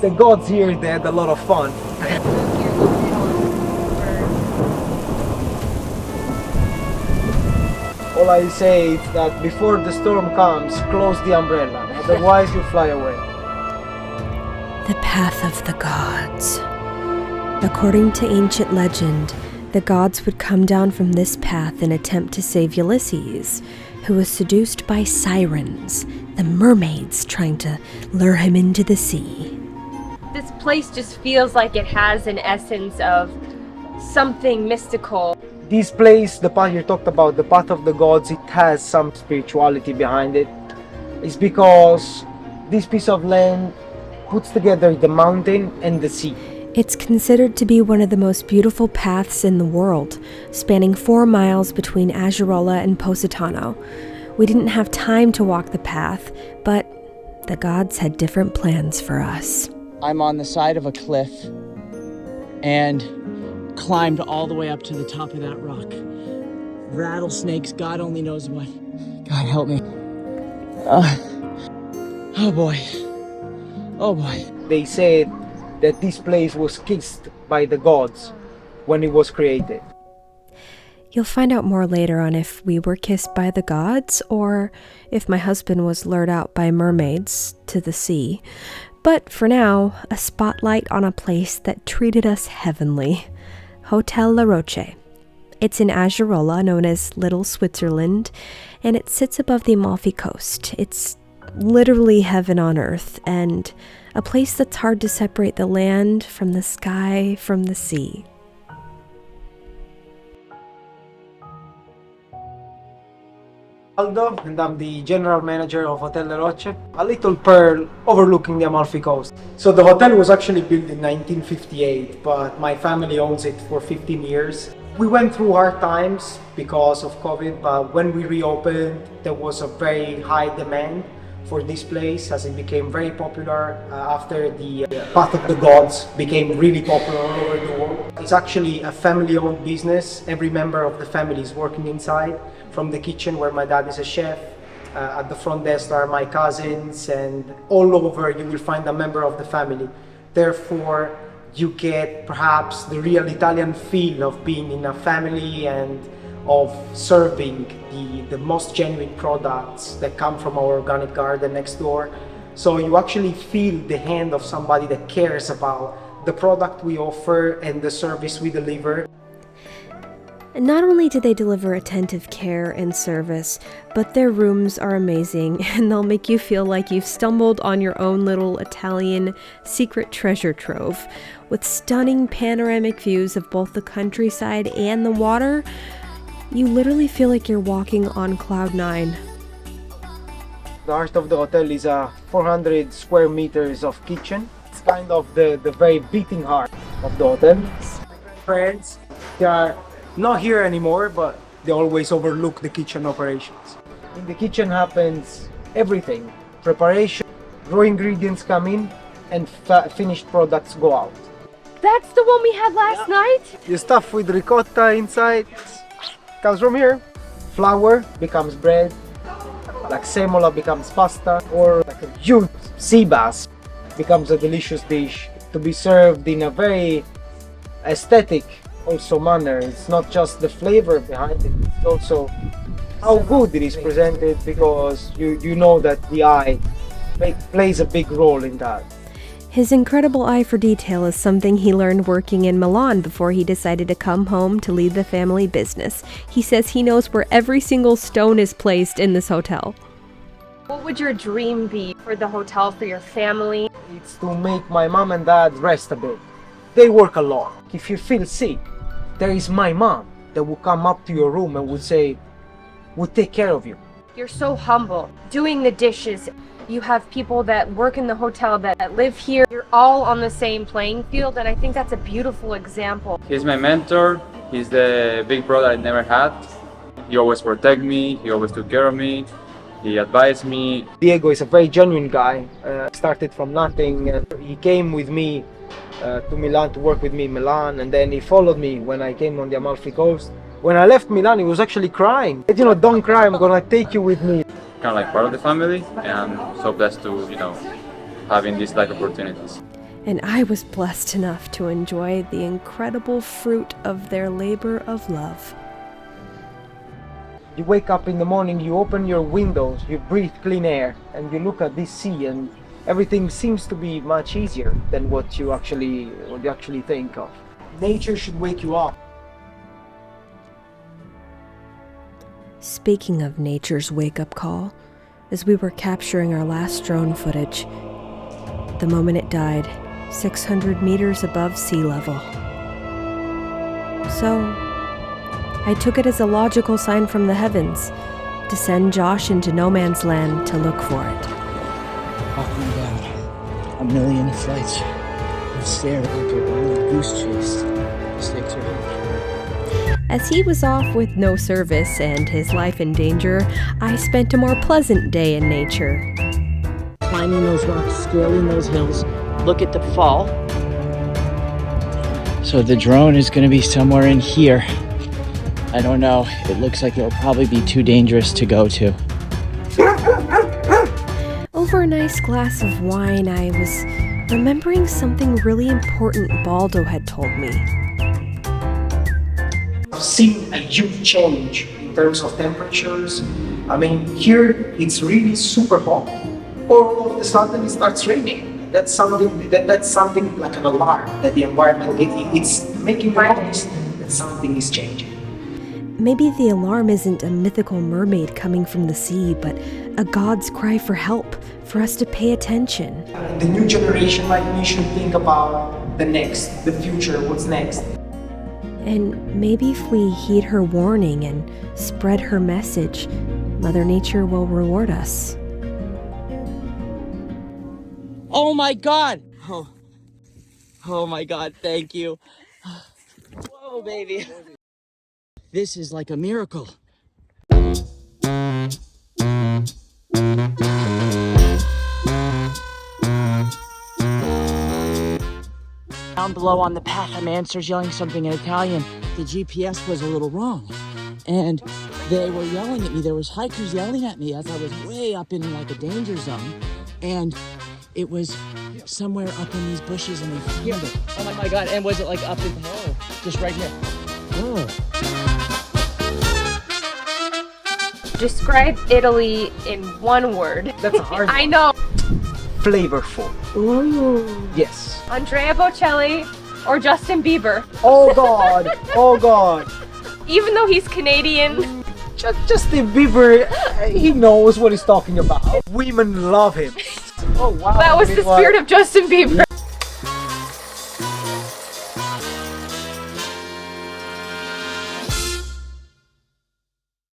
The gods here, they had a lot of fun. All I say is that before the storm comes, close the umbrella, otherwise you'll fly away. The path of the gods. According to ancient legend, the gods would come down from this path and attempt to save Ulysses, who was seduced by sirens, the mermaids trying to lure him into the sea. This place just feels like it has an essence of something mystical. This place, the path you talked about, the path of the gods, it has some spirituality behind it. It's because this piece of land puts together the mountain and the sea. It's considered to be one of the most beautiful paths in the world, spanning 4 miles between Agerola and Positano. We didn't have time to walk the path, but the gods had different plans for us. I'm on the side of a cliff and climbed all the way up to the top of that rock. Rattlesnakes, God only knows what. God help me. Oh boy. Oh boy. They said that this place was kissed by the gods when it was created. You'll find out more later on if we were kissed by the gods or if my husband was lured out by mermaids to the sea. But for now, a spotlight on a place that treated us heavenly. Hotel La Rocce. It's in Agerola, known as Little Switzerland, and it sits above the Amalfi Coast. It's literally heaven on earth, and a place that's hard to separate the land from the sky from the sea. Baldo, and I'm the general manager of Hotel Rocce, a little pearl overlooking the Amalfi Coast. So the hotel was actually built in 1958, but my family owns it for 15 years. We went through hard times because of COVID, but when we reopened, there was a very high demand for this place as it became very popular after the Path of the Gods became really popular all over the world. It's actually a family-owned business. Every member of the family is working inside, from the kitchen where my dad is a chef. At the front desk are my cousins, and all over you will find a member of the family. Therefore, you get perhaps the real Italian feel of being in a family and of serving the most genuine products that come from our organic garden next door. So you actually feel the hand of somebody that cares about the product we offer and the service we deliver. And not only do they deliver attentive care and service, but their rooms are amazing and they'll make you feel like you've stumbled on your own little Italian secret treasure trove. With stunning panoramic views of both the countryside and the water, you literally feel like you're walking on cloud 9. The heart of the hotel is 400 square meters of kitchen. It's kind of the very beating heart of the hotel. My friends, they are not here anymore, but they always overlook the kitchen operations. In the kitchen happens everything. Preparation, raw ingredients come in, and finished products go out. That's the one we had last night? The stuff with ricotta inside comes from here. Flour becomes bread, like semola becomes pasta, or like a huge sea bass becomes a delicious dish to be served in a very aesthetic also manner. It's not just the flavor behind it, it's also how good it is presented, because you know that the eye plays a big role in that. His incredible eye for detail is something he learned working in Milan before he decided to come home to lead the family business. He says he knows where every single stone is placed in this hotel. What would your dream be for the hotel, for your family? It's to make my mom and dad rest a bit. They work a lot. If you feel sick, there is my mom that will come up to your room and would take care of you. You're so humble, doing the dishes. You have people that work in the hotel that live here. You're all on the same playing field, and I think that's a beautiful example. He's my mentor. He's the big brother I never had. He always protected me. He always took care of me. He advised me. Diego is a very genuine guy. Started from nothing. He came with me to Milan to work with me in Milan, and then he followed me when I came on the Amalfi Coast. When I left Milan, he was actually crying. You know, don't cry, I'm gonna take you with me. Kind of like part of the family, and I'm so blessed to, having these like opportunities. and I was blessed enough to enjoy the incredible fruit of their labor of love. You wake up in the morning, you open your windows, you breathe clean air, and you look at this sea, and everything seems to be much easier than what you actually think of. Nature should wake you up. Speaking of nature's wake-up call, as we were capturing our last drone footage, the moment it died, 600 meters above sea level. So, I took it as a logical sign from the heavens to send Josh into no man's land to look for it. Walking down a million flights and stared like a wild goose chase. Snakes are huge. As he was off with no service and his life in danger, I spent a more pleasant day in nature. Climbing those rocks, scaling those hills, look at the fall. So the drone is going to be somewhere in here. I don't know. It looks like it'll probably be too dangerous to go to. Over a nice glass of wine, I was remembering something really important Baldo had told me. I've seen a huge change in terms of temperatures. I mean, here it's really super hot, or all of a sudden it starts raining. That's something like an alarm that the environment it's making noise that something is changing. Maybe the alarm isn't a mythical mermaid coming from the sea, but a god's cry for help, for us to pay attention. The new generation like me should think about the future, what's next. And maybe if we heed her warning and spread her message, Mother Nature will reward us. Oh my God! Oh my God, thank you. Whoa, baby. This is like a miracle. Down below on the path, a man starts yelling something in Italian. The GPS was a little wrong. And they were yelling at me. There was hikers yelling at me as I was way up in like a danger zone. And it was somewhere up in these bushes and we found it. Oh my God, and was it like up in, just right here. Oh. Describe Italy in one word. That's a hard one. I know. Flavorful. Ooh. Yes. Andrea Bocelli or Justin Bieber. Oh God. Oh God. Even though he's Canadian. Justin Bieber, he knows what he's talking about. Women love him. Oh wow. That was the spirit of Justin Bieber.